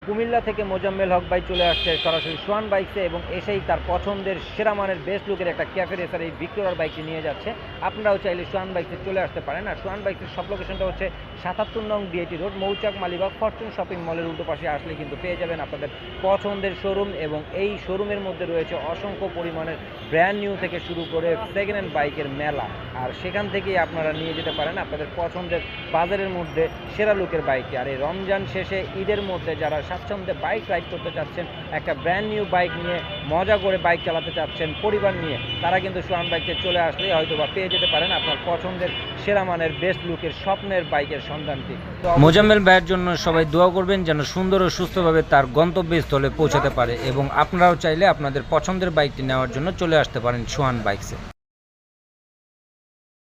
কুমিল্লা থেকে মোজাম্মেল হক ভাই চলে আসছে সরাসরি সোহান বাইকসে এবং এসেই তার পছন্দের সেরা মানের বেস্ট লুকের একটা ক্যাফে রেসার এই ভিক্টোরিয়ার বাইকটি নিয়ে যাচ্ছে। আপনারাও চাইলে সোহান বাইকসে চলে আসতে পারেন। আর সোহান বাইকসের সব লোকেশনটা হচ্ছে ৭৭ নং ডিআইটি রোড, মৌচাক মালিবাগ ফরচুন শপিং মলের উল্টো পাশে আসলে কিন্তু পেয়ে যাবেন আপনাদের পছন্দের শোরুম। এবং এই শোরুমের মধ্যে রয়েছে অসংখ্য পরিমাণের ব্র্যান্ড নিউ থেকে শুরু করে সেকেন্ড হ্যান্ড বাইকের মেলা। আর সেখান থেকেই আপনারা নিয়ে যেতে পারেন আপনাদের পছন্দের বাজারের মধ্যে সেরা লুকের বাইকটি। আর এই রমজান শেষে ঈদের মধ্যে যারা স্বাচ্ছন্দ্যে বাইক রাইড করতে চাচ্ছেন, একটা ব্র্যান্ড নিউ বাইক নিয়ে মজা করে বাইক চালাতে চাচ্ছেন পরিবার নিয়ে, তারা কিন্তু সোহান বাইকে চলে আসলে হয়তো বা পেয়ে যেতে পারেন আপনার পছন্দের সেরা মানের বেস্ট লুকের স্বপ্নের বাইকের সন্ধানটি। মোজাম্মেল ভাইয়ের জন্য সবাই দোয়া করবেন যেন সুন্দর ও সুস্থভাবে তার গন্তব্যস্থলে পৌঁছাতে পারে এবং আপনারাও চাইলে আপনাদের পছন্দের বাইকটি নেওয়ার জন্য চলে আসতে পারেন সোহান বাইকসে।